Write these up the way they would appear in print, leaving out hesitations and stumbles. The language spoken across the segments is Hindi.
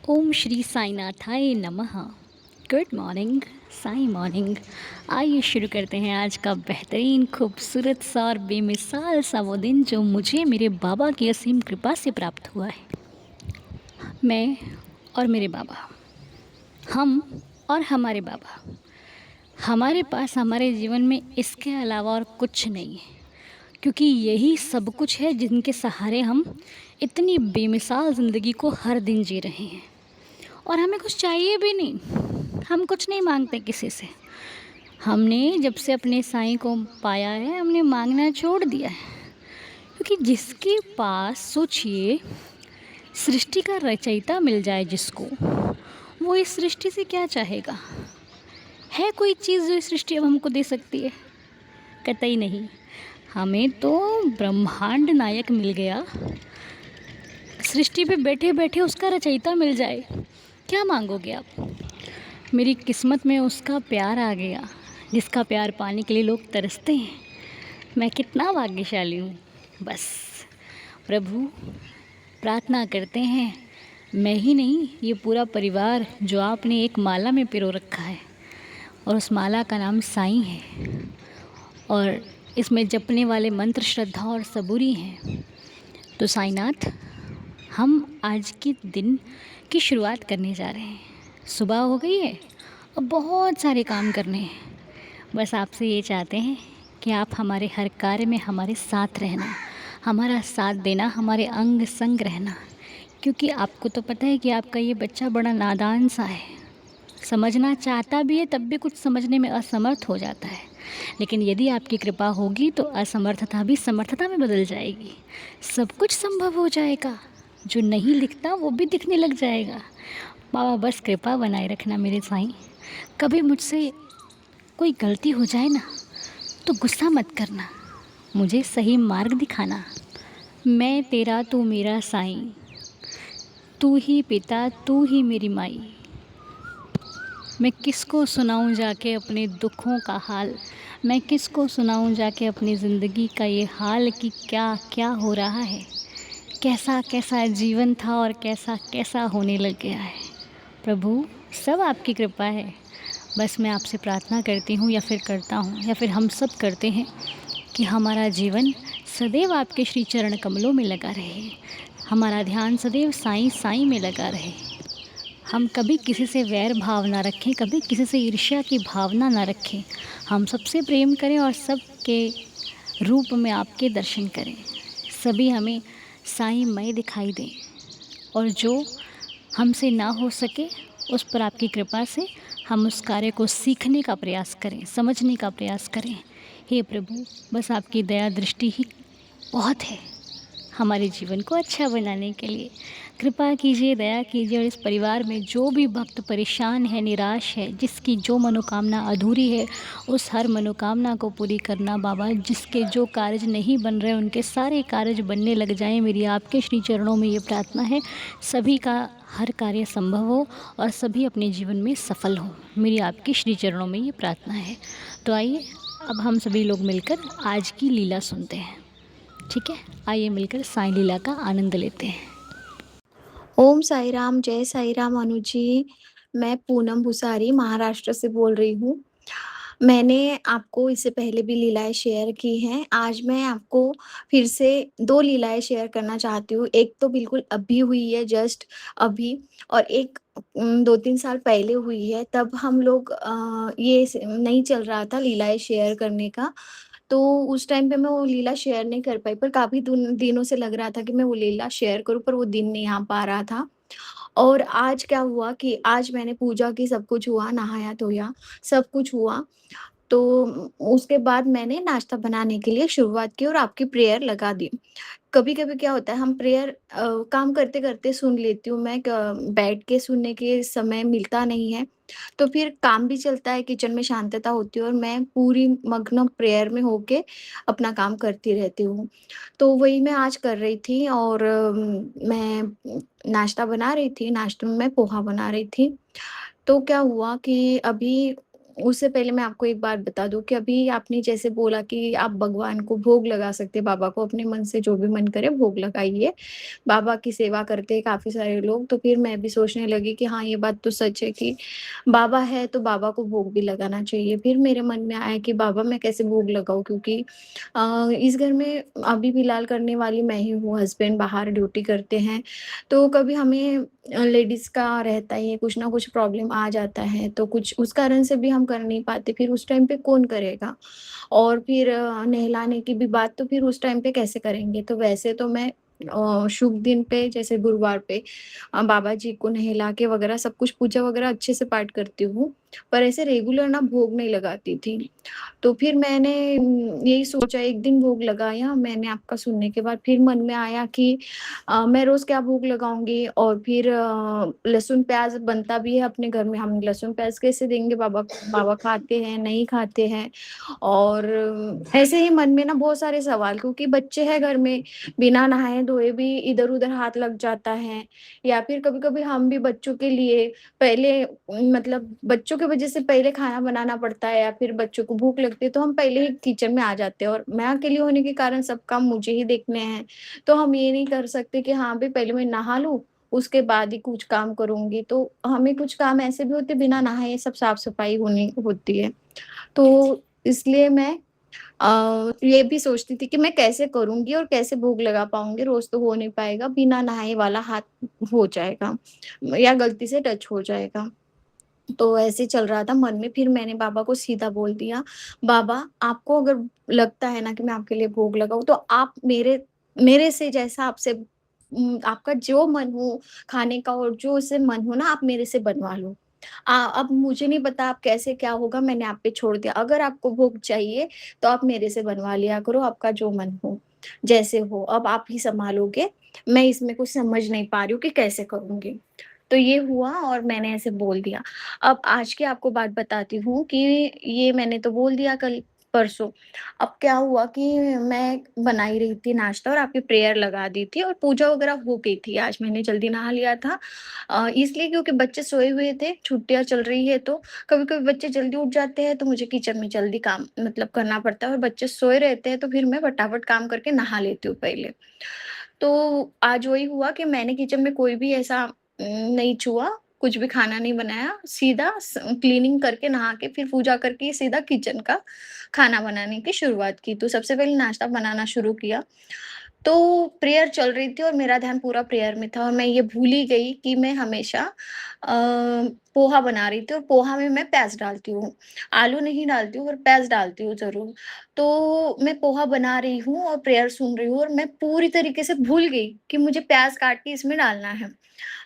ओम श्री साईनाथाय नमः। Good morning, Sai morning. आइए शुरू करते हैं आज का बेहतरीन, खूबसूरत सा और बेमिसाल सा वो दिन जो मुझे मेरे बाबा की असीम कृपा से प्राप्त हुआ है। मैं और मेरे बाबा, हम और हमारे बाबा। हमारे पास हमारे जीवन में इसके अलावा और कुछ नहीं है, क्योंकि यही सब कुछ है जिनके सहारे हम इतनी बेमिसाल ज़िंदगी को हर दिन जी रहे हैं। और हमें कुछ चाहिए भी नहीं, हम कुछ नहीं मांगते किसी से। हमने जब से अपने साईं को पाया है, हमने मांगना छोड़ दिया है। क्योंकि जिसके पास सोचिए सृष्टि का रचयिता मिल जाए जिसको, वो इस सृष्टि से क्या चाहेगा? है कोई चीज़ जो इस सृष्टि अब हमको दे सकती है? कतई नहीं। हमें तो ब्रह्मांड नायक मिल गया, सृष्टि पे बैठे बैठे उसका रचयिता मिल जाए, क्या मांगोगे आप? मेरी किस्मत में उसका प्यार आ गया, जिसका प्यार पाने के लिए लोग तरसते हैं। मैं कितना भाग्यशाली हूँ। बस प्रभु, प्रार्थना करते हैं, मैं ही नहीं, ये पूरा परिवार जो आपने एक माला में पिरो रखा है, और उस माला का नाम साईं है, और इसमें जपने वाले मंत्र श्रद्धा और सबूरी हैं। तो साईनाथ, हम आज के दिन की शुरुआत करने जा रहे हैं। सुबह हो गई है, अब बहुत सारे काम करने हैं। बस आपसे ये चाहते हैं कि आप हमारे हर कार्य में हमारे साथ रहना, हमारा साथ देना, हमारे अंग संग रहना। क्योंकि आपको तो पता है कि आपका ये बच्चा बड़ा नादान सा है, समझना चाहता भी है तब भी कुछ समझने में असमर्थ हो जाता है। लेकिन यदि आपकी कृपा होगी तो असमर्थता भी समर्थता में बदल जाएगी, सब कुछ संभव हो जाएगा। जो नहीं लिखता वो भी दिखने लग जाएगा। बाबा, बस कृपा बनाए रखना मेरे साईं। कभी मुझसे कोई गलती हो जाए ना, तो गुस्सा मत करना, मुझे सही मार्ग दिखाना। मैं तेरा तू मेरा साईं, तू ही पिता तू ही मेरी माई। मैं किसको सुनाऊं जाके अपने दुखों का हाल, मैं किसको सुनाऊं जाके अपनी ज़िंदगी का ये हाल कि क्या क्या हो रहा है, कैसा कैसा जीवन था और कैसा कैसा होने लग गया है। प्रभु, सब आपकी कृपा है। बस मैं आपसे प्रार्थना करती हूँ, या फिर करता हूँ, या फिर हम सब करते हैं कि हमारा जीवन सदैव आपके श्री चरण कमलों में लगा रहे, हमारा ध्यान सदैव साईं साईं में लगा रहे। हम कभी किसी से वैर भाव ना रखें, कभी किसी से ईर्ष्या की भावना ना रखें। हम सबसे प्रेम करें और सबके रूप में आपके दर्शन करें। सभी हमें साईंमय दिखाई दें, और जो हमसे ना हो सके उस पर आपकी कृपा से हम उस कार्य को सीखने का प्रयास करें, समझने का प्रयास करें। हे प्रभु, बस आपकी दया दृष्टि ही बहुत है हमारे जीवन को अच्छा बनाने के लिए। कृपा कीजिए, दया कीजिए, और इस परिवार में जो भी भक्त परेशान है, निराश है, जिसकी जो मनोकामना अधूरी है, उस हर मनोकामना को पूरी करना बाबा। जिसके जो कार्य नहीं बन रहे, उनके सारे कार्य बनने लग जाएं, मेरी आपके श्री चरणों में ये प्रार्थना है। सभी का हर कार्य संभव हो और सभी अपने जीवन में सफल हों, मेरी आपके श्री चरणों में ये प्रार्थना है। तो आइए, अब हम सभी लोग मिलकर आज की लीला सुनते हैं। ठीक है, आइए मिलकर साईं लीला का आनंद लेते हैं। ओम साई राम, जय साई राम अनुज जी। मैं पूनम भूसारी महाराष्ट्र से बोल रही हूँ। मैंने आपको इससे पहले भी लीलाएँ शेयर की हैं। आज मैं आपको फिर से 2 लीलाएँ शेयर करना चाहती हूँ। एक तो बिल्कुल अभी हुई है, जस्ट अभी, और एक 2-3 साल पहले हुई है। तब हम लोग ये स नहीं चल रहा था लीलाएँ शेयर करने का। तो उस टाइम पे मैं वो लीला शेयर नहीं कर पाई, पर काफ़ी दिनों से लग रहा था कि मैं वो लीला शेयर करूँ, पर वो दिन नहीं आ पा रहा था। और आज क्या हुआ कि आज मैंने पूजा की, सब कुछ हुआ, नहाया-धोया, सब कुछ हुआ। तो उसके बाद मैंने नाश्ता बनाने के लिए शुरुआत की और आपकी प्रेयर लगा दी। कभी-कभी क्या होता है, हम प्रेयर काम करते-करते सुन लेती हूँ मैं, क बैठ के सुनने के समय मिलता नहीं है। तो फिर काम भी चलता है, किचन में शांतता होती है और मैं पूरी मग्न प्रेयर में होके अपना काम करती रहती हूँ। तो वही मैं आज कर रही थी, और मैं नाश्ता बना रही थी, नाश्ते में मैं पोहा बना रही थी। तो क्या हुआ कि अभी उससे पहले मैं आपको एक बात बता दूँ कि अभी आपने जैसे बोला कि आप भगवान को भोग लगा सकते हैं, बाबा को अपने मन से जो भी मन करे भोग लगाइए। बाबा की सेवा करते हैं काफ़ी सारे लोग, तो फिर मैं भी सोचने लगी कि हाँ, ये बात तो सच है कि बाबा है तो बाबा को भोग भी लगाना चाहिए। फिर मेरे मन में आया कि बाबा मैं कैसे भोग लगाऊँ, क्योंकि इस घर में अभी फिलहाल करने वाली मैं ही हूँ, हस्बैंड बाहर ड्यूटी करते हैं। तो कभी हमें लेडीज़ का रहता ही है, कुछ ना कुछ प्रॉब्लम आ जाता है, तो कुछ उस कारण से भी हम कर नहीं पाते, फिर उस टाइम पे कौन करेगा? और फिर नहलाने की भी बात तो फिर उस टाइम पे कैसे करेंगे? तो वैसे तो मैं शुभ दिन पे जैसे गुरुवार पे बाबा जी को नहला के वगैरह सब कुछ पूजा वगैरह अच्छे से पाठ करती हूँ, पर ऐसे रेगुलर ना भोग नहीं लगाती थी। तो फिर मैंने यही सोचा, एक दिन भोग लगाया मैंने आपका सुनने के बाद, फिर मन में आया कि मैं रोज़ क्या भोग लगाऊँगी, और फिर लहसुन-प्याज़ बनता भी है अपने घर में, हम लहसुन-प्याज़ कैसे देंगे बाबा को? बाबा खाते हैं, नहीं खाते हैं। और ऐसे ही मन में ना बहुत सारे सवाल, क्योंकि बच्चे हैं घर में, बिना नहाए-धोए भी इधर-उधर हाथ लग जाता है, या फिर कभी-कभी हम भी बच्चों के लिए पहले मतलब बच्चों की वजह से पहले खाना बनाना पड़ता है, या फिर बच्चों को भूख लगती है तो हम पहले ही किचन में आ जाते हैं, और मैं अकेली होने के कारण सब काम मुझे ही देखने हैं। तो हम ये नहीं कर सकते कि हाँ, भई पहले मैं नहा लूँ, उसके बाद ही कुछ काम करूँगी। तो हमें कुछ काम ऐसे भी होते हैं बिना नहाए सब साफ-सफाई होनी होती है। तो इसलिए मैं ये भी सोचती थी कि मैं कैसे करूँगी और कैसे भोग लगा पाऊँगी, रोज़ तो हो नहीं पाएगा, बिना नहाए वाला हाथ हो जाएगा या गलती से टच हो जाएगा। तो ऐसे चल रहा था मन में, फिर मैंने बाबा को सीधा बोल दिया, "बाबा, आपको अगर लगता है ना कि मैं आपके लिए भोग लगाऊँ, तो आप मेरे मेरे से जैसा आपसे आपका जो मन हो खाने का और जो उससे मन हो ना, आप मेरे से बनवा लो। अब मुझे नहीं पता अब कैसे क्या होगा, मैंने आप पे छोड़ दिया। अगर आपको भोग चाहिए, तो आप मेरे से बनवा लिया करो, आपका जो मन हो, जैसे हो, अब आप ही सँभालोगे। मैं इसमें कुछ समझ नहीं पा रही हूँ कि कैसे करूँगी।" तो ये हुआ और मैंने ऐसे बोल दिया। अब आज की आपको बात बताती हूँ कि ये मैंने तो बोल दिया कल परसों। अब क्या हुआ कि मैं बना ही रही थी नाश्ता और आपकी प्रेयर लगा दी थी और पूजा वगैरह हो गई थी। आज मैंने जल्दी नहा लिया था इसलिए क्योंकि बच्चे सोए हुए थे, छुट्टियाँ चल रही है तो कभी-कभी बच्चे जल्दी उठ जाते हैं तो मुझे किचन में जल्दी काम मतलब करना पड़ता है और बच्चे सोए रहते हैं तो फिर मैं फटाफट काम करके नहा लेती हूँ पहले। तो आज वही हुआ कि मैंने किचन में कोई भी ऐसा नहीं छुआ, कुछ भी खाना नहीं बनाया, सीधा क्लीनिंग करके नहा के फिर पूजा करके सीधा किचन का खाना बनाने की शुरुआत की। तो सबसे पहले नाश्ता बनाना शुरू किया। तो प्रेयर चल रही थी और मेरा ध्यान पूरा प्रेयर में था और मैं ये भूल ही गई कि मैं हमेशा पोहा बना रही थी और पोहा में मैं प्याज़ डालती हूँ। आलू नहीं डालती हूँ पर प्याज़ डालती हूँ ज़रूर। तो मैं पोहा बना रही हूँ और प्रेयर सुन रही हूँ और मैं पूरी तरीके से भूल गई कि मुझे प्याज़ काट के इसमें डालना है।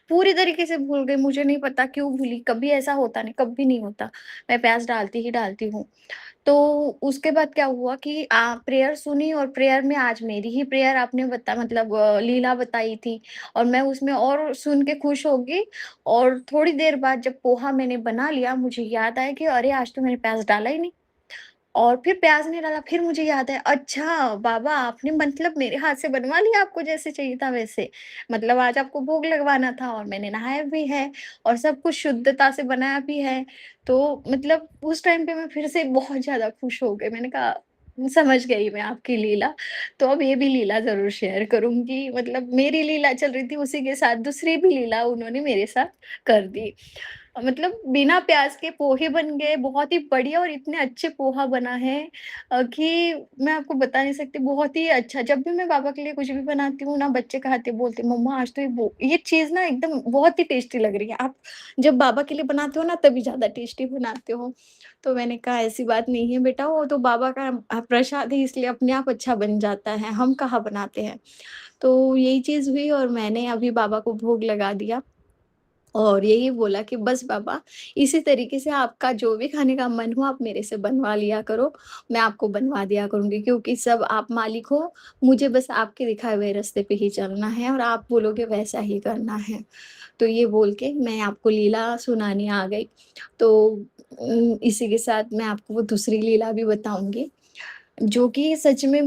पूरी तरीके से भूल गई, मुझे नहीं पता क्यों भूली, कभी ऐसा होता नहीं, कभी नहीं होता। मैं प्याज़ डालती ही डालती हूँ। तो उसके बाद क्या हुआ कि प्रेयर सुनी और प्रेयर में आज मेरी ही प्रेयर आपने मतलब लीला बताई थी और मैं उसमें और सुन के खुश हो गई और थोड़ी देर बाद जब पोहा मैंने बना लिया, मुझे याद आया कि अरे! आज तो मैंने प्याज़ डाला ही नहीं। और फिर प्याज़ नहीं डाला, फिर मुझे याद आया, अच्छा बाबा आपने मतलब मेरे हाथ से बनवा लिया आपको जैसे चाहिए था वैसे। मतलब आज आपको भोग लगवाना था और मैंने नहाया भी है और सब कुछ शुद्धता से बनाया भी है। तो मतलब उस टाइम पे मैं फिर से बहुत ज़्यादा खुश हो गई। मैंने कहा समझ गई मैं आपकी लीला, तो अब ये भी लीला ज़रूर शेयर करूँगी। मतलब मेरी लीला चल रही थी उसी के साथ दूसरी भी लीला उन्होंने मेरे साथ कर दी। मतलब बिना प्याज़ के पोहे बन गए, बहुत ही बढ़िया और इतने अच्छे पोहा बना है कि मैं आपको बता नहीं सकती, बहुत ही अच्छा। जब भी मैं पापा के लिए कुछ भी बनाती हूँ ना, बच्चे खाते बोलते हैं, "मम्मा आज तो ये चीज़ ना एकदम बहुत ही टेस्टी लग रही है। आप जब बाबा के लिए बनाते हो ना, तभी ज़्यादा टेस्टी बनाते हो।" तो मैंने कहा, "ऐसी बात नहीं है बेटा, वो तो बाबा का प्रसाद है, इसलिए अपने आप अच्छा बन जाता है, हम कहाँ बनाते हैं।" तो यही चीज़ हुई और मैंने अभी बाबा को भोग लगा दिया। और यही बोला कि बस बाबा इसी तरीके से आपका जो भी खाने का मन हो आप मेरे से बनवा लिया करो, मैं आपको बनवा दिया करूँगी क्योंकि सब आप मालिक हो, मुझे बस आपके दिखाए हुए रास्ते पे ही चलना है और आप बोलोगे वैसा ही करना है। तो ये बोल के मैं आपको लीला सुनाने आ गई। तो इसी के साथ मैं आपको वो दूसरी लीला भी बताऊँगी, जो कि सच में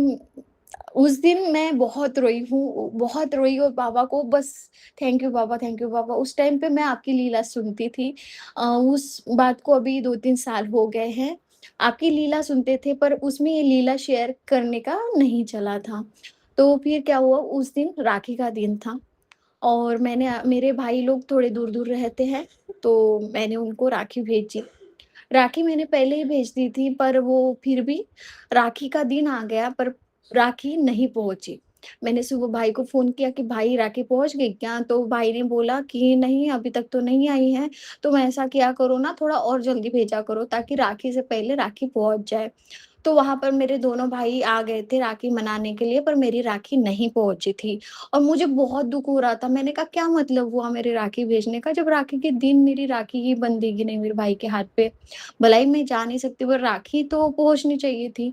उस दिन मैं बहुत रोई और बाबा को बस थैंक यू बाबा। उस टाइम पे मैं आपकी लीला सुनती थी। उस बात को अभी 2-3 साल हो गए हैं। आपकी लीला सुनते थे पर उसमें ये लीला शेयर करने का नहीं चला था। तो फिर क्या हुआ उस दिन राखी का दिन था और मेरे भाई लोग थोड़े दूर-दूर रहते हैं, तो मैंने उनको राखी भेजी। राखी मैंने पहले ही भेज दी थी पर वो फिर भी राखी का दिन आ गया पर राखी नहीं पहुँची। मैंने सुबह भाई को फ़ोन किया कि भाई राखी पहुँच गई क्या? तो भाई ने बोला कि नहीं अभी तक तो नहीं आई है, तुम ऐसा किया करो ना थोड़ा और जल्दी भेजा करो ताकि राखी से पहले राखी पहुँच जाए। तो वहाँ पर मेरे दोनों भाई आ गए थे राखी मनाने के लिए पर मेरी राखी नहीं पहुँची थी और मुझे बहुत दुःख हो रहा था। मैंने कहा क्या मतलब हुआ मेरे राखी भेजने का जब राखी के दिन मेरी राखी ही बंधेगी नहीं मेरे भाई के हाथ पे। भले ही मैं जा नहीं सकती पर राखी तो पहुँचनी चाहिए थी।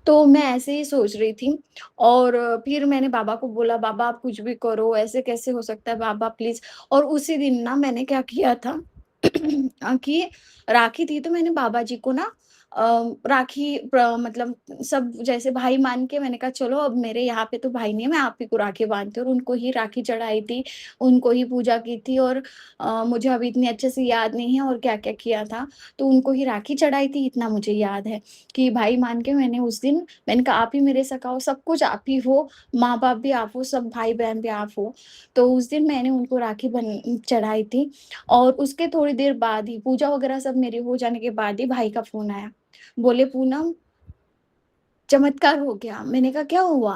तो मैं ऐसे ही सोच रही थी और फिर मैंने बाबा को बोला, "बाबा आप कुछ भी करो, ऐसे कैसे हो सकता है बाबा प्लीज़।" और उसी दिन ना मैंने क्या किया था कि राखी थी तो मैंने बाबा जी को ना राखी मतलब सब जैसे भाई मान के मैंने कहा चलो अब मेरे यहाँ पे तो भाई नहीं है, मैं आप ही को राखी बाँधती हूँ और उनको ही राखी चढ़ाई थी, उनको ही पूजा की थी और मुझे अभी इतनी अच्छे से याद नहीं है और क्या-क्या किया था। तो उनको ही राखी चढ़ाई थी इतना मुझे याद है कि भाई मान के मैंने उस दिन मैंने कहा आप ही मेरे सखा हो, सब कुछ आप ही हो, माँ-बाप भी आप हो, सब भाई-बहन भी आप हो। तो उस दिन मैंने उनको राखी बन चढ़ाई थी और उसके थोड़ी देर बाद ही पूजा वगैरह सब मेरे हो जाने के बाद ही भाई का फ़ोन आया। बोले पूनम चमत्कार हो गया। मैंने कहा क्या हुआ?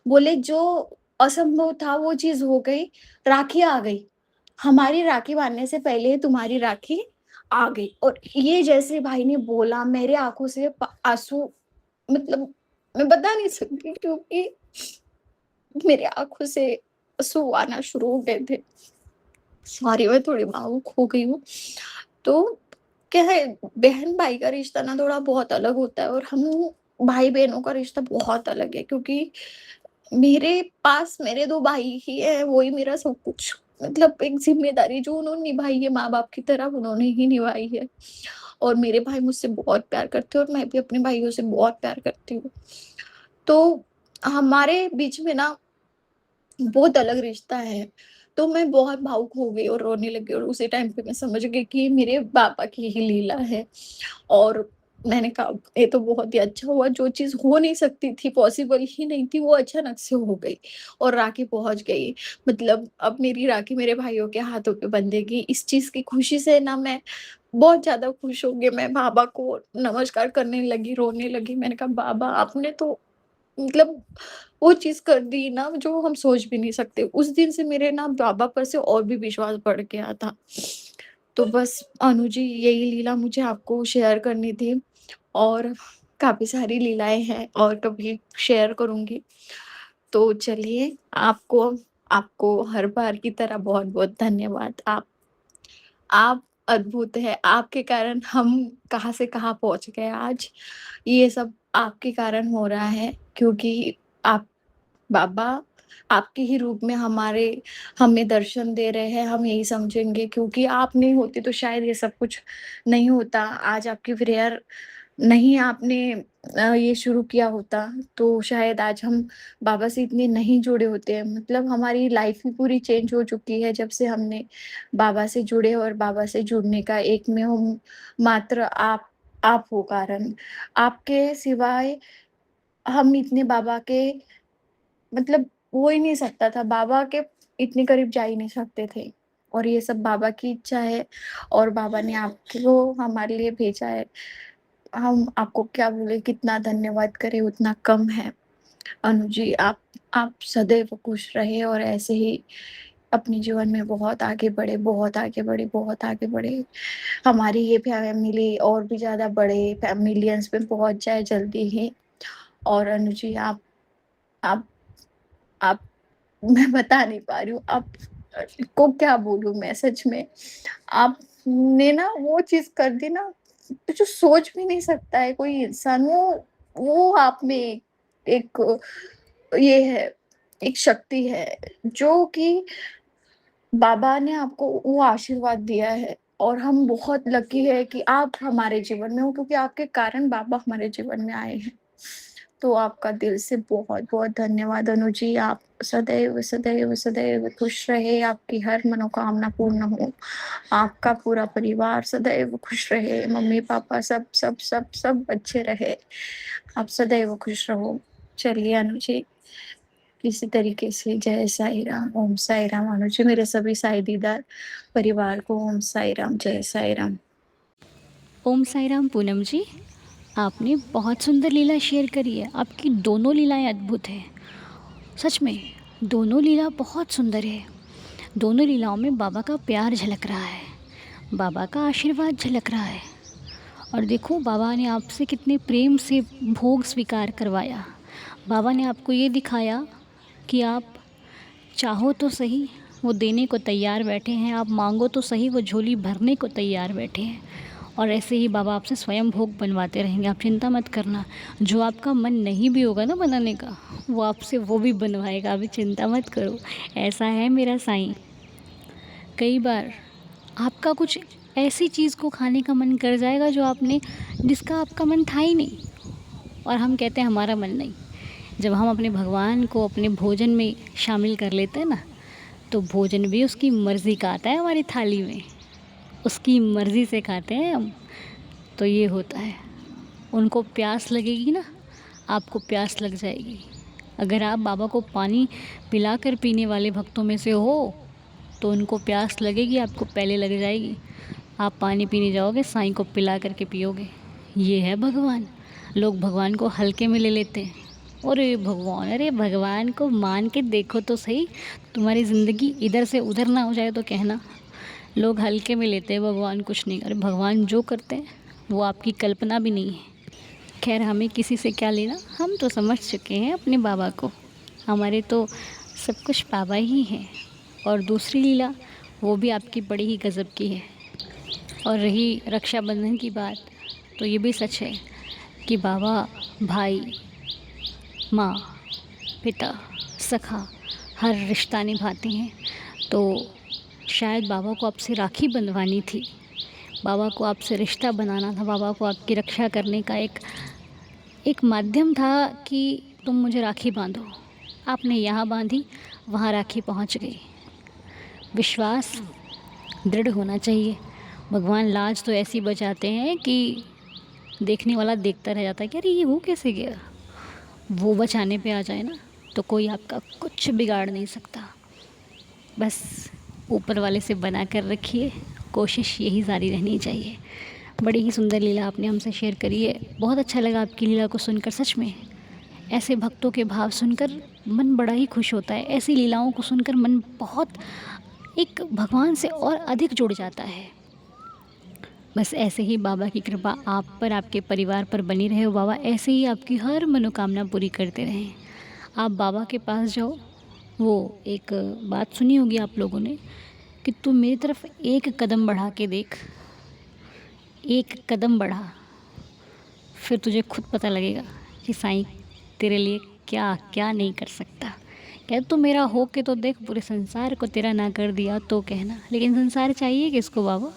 बोले जो असंभव था वो चीज़ हो गई, राखी आ गई। हमारी राखी बाँधने से पहले ही तुम्हारी राखी आ गई और ये जैसे भाई ने बोला मेरे आँखों से प आँसू मतलब मैं बता नहीं सकती क्योंकि मेरे आँखों से आँसू आना शुरू हो गए थे। सॉरी मैं थोड़ी भावुक हो गई हूँ। तो क्या है बहन-भाई का रिश्ता ना थोड़ा बहुत अलग होता है और हम भाई-बहनों का रिश्ता बहुत अलग है क्योंकि मेरे पास मेरे 2 भाई ही हैं, वो ही मेरा सब कुछ मतलब एक ज़िम्मेदारी जो उन्होंने निभाई है माँ-बाप की तरह उन्होंने ही निभाई है। और मेरे भाई मुझसे बहुत प्यार करते हैं और मैं भी अपने भाइयों से बहुत प्यार करती हूँ। तो हमारे बीच में ना बहुत अलग रिश्ता है। तो मैं बहुत भावुक हो गई और रोने लगी और उसी टाइम पे मैं समझ गई कि ये मेरे पापा की ही लीला है। और मैंने कहा ये तो बहुत ही अच्छा हुआ जो चीज़ हो नहीं सकती थी, पॉसिबल ही नहीं थी, वो अचानक से हो गई और राखी पहुँच गई। मतलब अब मेरी राखी मेरे भाइयों के हाथों पे बंधेगी। इस चीज़ की खुशी से ना मैं बहुत ज़्यादा खुश हो गई। मैं बाबा को नमस्कार करने लगी, रोने लगी। मैंने कहा बाबा आपने तो मतलब वो चीज़ कर दी ना जो हम सोच भी नहीं सकते। उस दिन से मेरे ना बाबा पर से और भी विश्वास बढ़ गया था। तो बस अनु जी यही लीला मुझे आपको शेयर करनी थी और काफ़ी सारी लीलाएँ हैं और कभी शेयर करूँगी। तो चलिए आपको आपको हर बार की तरह बहुत-बहुत धन्यवाद। आप अद्भुत हैं, आपके कारण हम कहाँ से कहाँ पहुँच गए आज। ये सब आपके कारण हो रहा है क्योंकि आप बाबा आपके ही रूप में हमें दर्शन दे रहे हैं, हम यही समझेंगे क्योंकि आप नहीं होते तो शायद ये सब कुछ नहीं होता। आज आपकी प्रेयर नहीं आपने ये शुरू किया होता, तो शायद आज हम बाबा से इतने नहीं जुड़े होते हैं। मतलब हमारी लाइफ़ ही पूरी चेंज हो चुकी है जब से हमने बाबा से जुड़े और बाबा से जुड़ने का एकमेव मात्र आप हो कारण। आपके सिवाय हम इतने बाबा के मतलब हो ही नहीं सकता था, बाबा के इतने करीब जा ही नहीं सकते थे और ये सब बाबा की इच्छा है और बाबा ने आपको हमारे लिए भेजा है। हम आपको क्या बोले कितना धन्यवाद करें उतना कम है। अनु जी आप सदैव खुश रहे और ऐसे ही अपने जीवन में बहुत आगे बढ़े, बहुत आगे बढ़े, बहुत आगे बढ़े। हमारी ये फैमिली और भी ज़्यादा बड़े मिलियंस में पहुँच जाए जल्दी ही और अनु जी आप आप मैं बता नहीं पा रही हूँ, आप को क्या बोलूँ मैं सच में। आपने ना वो चीज़ कर दी ना, जो सोच भी नहीं सकता है कोई इंसान, वो आप में एक ये है, एक शक्ति है, जो कि बाबा ने आपको वो आशीर्वाद दिया है और हम बहुत लकी है कि आप हमारे जीवन में हो क्योंकि आपके कारण बाबा हमारे जीवन में आए हैं। तो आपका दिल से बहुत-बहुत धन्यवाद अनु जी। आप सदैव, सदैव, सदैव खुश रहे, आपकी हर मनोकामना पूर्ण हो। आपका पूरा परिवार सदैव खुश रहे, मम्मी-पापा सब सब सब सब अच्छे रहे। आप सदैव खुश रहो। चलिए अनु जी, किसी तरीके से जय साईं राम, ओम साईं राम अनु जी, मेरे सभी साईं दीदार परिवार को ओम साईं राम, जय साईं राम। ओम साई राम पूनम जी, आपने बहुत सुंदर लीला शेयर करी है। आपकी दोनों लीलाएं अद्भुत हैं। सच में दोनों लीला बहुत सुंदर है। दोनों लीलाओं में बाबा का प्यार झलक रहा है, बाबा का आशीर्वाद झलक रहा है। और देखो बाबा ने आपसे कितने प्रेम से भोग स्वीकार करवाया। बाबा ने आपको ये दिखाया कि आप चाहो तो सही, वो देने को तैयार बैठे हैं। आप मांगो तो सही, वो झोली भरने को तैयार बैठे हैं। और ऐसे ही बाबा आपसे स्वयं भोग बनवाते रहेंगे। आप चिंता मत करना। जो आपका मन नहीं भी होगा ना बनाने का, वो आपसे वो भी बनवाएगा। अभी चिंता मत करो। ऐसा है मेरा साईं। कई बार आपका कुछ ऐसी चीज़ को खाने का मन कर जाएगा जिसका आपका मन था ही नहीं, और हम कहते हैं हमारा मन नहीं। जब हम अपने भगवान को अपने भोजन में शामिल कर लेते हैं ना, तो भोजन भी उसकी मर्ज़ी का आता है हमारी थाली में। उसकी मर्ज़ी से खाते हैं हम। तो ये होता है। उनको प्यास लगेगी ना, आपको प्यास लग जाएगी। अगर आप बाबा को पानी पिलाकर पीने वाले भक्तों में से हो, तो उनको प्यास लगेगी, आपको पहले लग जाएगी। आप पानी पीने जाओगे, साईं को पिला करके पियोगे। ये है भगवान। लोग भगवान को हल्के में ले लेते हैं। अरे भगवान को मान के देखो तो सही, तुम्हारी ज़िंदगी इधर से उधर ना हो जाए तो कहना। लोग हल्के में लेते हैं भगवान, कुछ नहीं। अरे भगवान जो करते हैं वो आपकी कल्पना भी नहीं है। खैर, हमें किसी से क्या लेना, हम तो समझ चुके हैं अपने बाबा को। हमारे तो सब कुछ बाबा ही हैं। और दूसरी लीला, वो भी आपकी बड़ी ही गज़ब की है। और रही रक्षाबंधन की बात, तो ये भी सच है कि बाबा भाई, माँ, पिता, सखा हर रिश्ता निभाते हैं। तो शायद बाबा को आपसे राखी बंधवानी थी, बाबा को आपसे रिश्ता बनाना था, बाबा को आपकी रक्षा करने का एक माध्यम था कि तुम मुझे राखी बांधो। आपने यहाँ बांधी, वहाँ राखी पहुँच गई। विश्वास दृढ़ होना चाहिए। भगवान लाज तो ऐसी बचाते हैं कि देखने वाला देखता रह जाता है कि अरे ये वो कैसे गया। वो बचाने पे आ जाए ना, तो कोई आपका कुछ बिगाड़ नहीं सकता। बस ऊपर वाले से बना कर रखिए, कोशिश यही जारी रहनी चाहिए। बड़ी ही सुंदर लीला आपने हमसे शेयर करी है। बहुत अच्छा लगा आपकी लीला को सुनकर। सच में ऐसे भक्तों के भाव सुनकर मन बड़ा ही खुश होता है। ऐसी लीलाओं को सुनकर मन बहुत एक भगवान से और अधिक जुड़ जाता है। बस ऐसे ही बाबा की कृपा आप पर, आपके परिवार पर बनी रहे हो। बाबा ऐसे ही आपकी हर मनोकामना पूरी करते रहें। आप बाबा के पास जाओ। वो एक बात सुनी होगी आप लोगों ने कि तू मेरी तरफ एक कदम बढ़ा के देख, एक कदम बढ़ा, फिर तुझे खुद पता लगेगा कि साईं तेरे लिए क्या क्या नहीं कर सकता। कह तू मेरा हो के तो देख, पूरे संसार को तेरा ना कर दिया तो कहना। लेकिन संसार चाहिए किसको बाबा?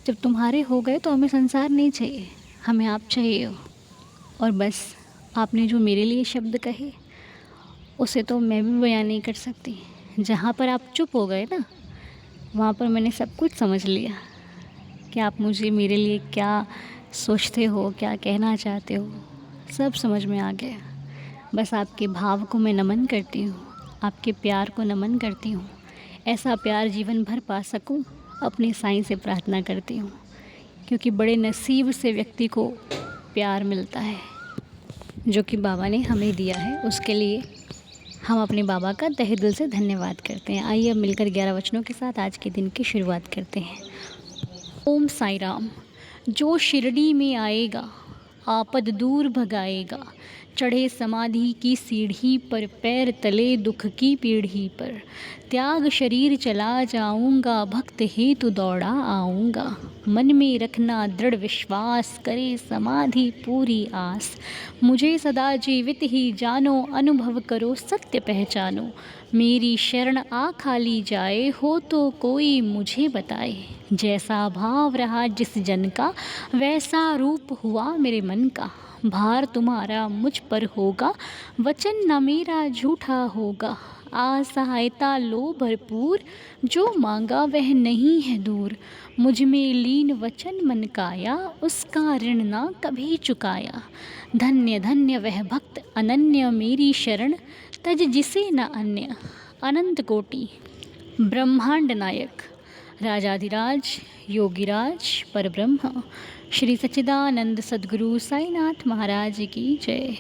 जब तुम्हारे हो गए तो हमें संसार नहीं चाहिए, हमें आप चाहिए हो। और बस आपने जो मेरे लिए शब्द कहे, उसे तो मैं भी बयान नहीं कर सकती। जहाँ पर आप चुप हो गए ना, वहाँ पर मैंने सब कुछ समझ लिया कि आप मुझे मेरे लिए क्या सोचते हो, क्या कहना चाहते हो, सब समझ में आ गया। बस आपके भाव को मैं नमन करती हूँ, आपके प्यार को नमन करती हूँ। ऐसा प्यार जीवन भर पा सकूँ, अपने साईं से प्रार्थना करती हूँ। क्योंकि बड़े नसीब से व्यक्ति को प्यार मिलता है जो कि बाबा ने हमें दिया है। उसके लिए हम अपने बाबा का तहे दिल से धन्यवाद करते हैं। आइए अब मिलकर 11 वचनों के साथ आज के दिन की शुरुआत करते हैं। ओम साई राम। जो शिरडी में आएगा, आपद दूर भगाएगा। चढ़े समाधि की सीढ़ी पर, पैर तले दुख की पीढ़ी पर। त्याग शरीर चला जाऊंगा, भक्त हेतु दौड़ा आऊंगा। मन में रखना दृढ़ विश्वास, करे समाधि पूरी आस। मुझे सदा जीवित ही जानो, अनुभव करो सत्य पहचानो। मेरी शरण आ खाली जाए, हो तो कोई मुझे बताए। जैसा भाव रहा जिस जन का, वैसा रूप हुआ मेरे मन का। भार तुम्हारा मुझ पर होगा, वचन न मेरा झूठा होगा। असहायता लो भरपूर, जो मांगा वह नहीं है दूर। मुझ में लीन वचन मन काया, उसका ऋण ना कभी चुकाया। धन्य धन्य वह भक्त अनन्य, मेरी शरण तज जिसे न अन्य। अनंत कोटि ब्रह्मांड नायक राजाधिराज योगीराज परब्रह्म श्री सच्चिदानंद सद्गुरु साईनाथ महाराज की जय।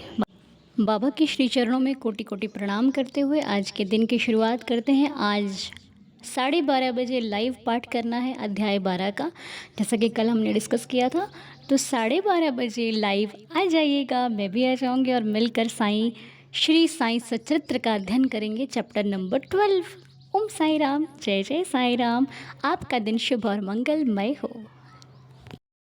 बाबा के श्री चरणों में कोटि कोटि प्रणाम करते हुए आज के दिन की शुरुआत करते हैं। आज 12:30 बजे लाइव पाठ करना है अध्याय 12 का, जैसा कि कल हमने डिस्कस किया था। तो 12:30 बजे लाइव आ जाइएगा, मैं भी आ जाऊंगी और मिलकर साईं श्री साईं सचरित्र का अध्ययन करेंगे, चैप्टर नंबर 12। ओम साई राम, जय जय साई राम। आपका दिन शुभ और मंगलमय हो।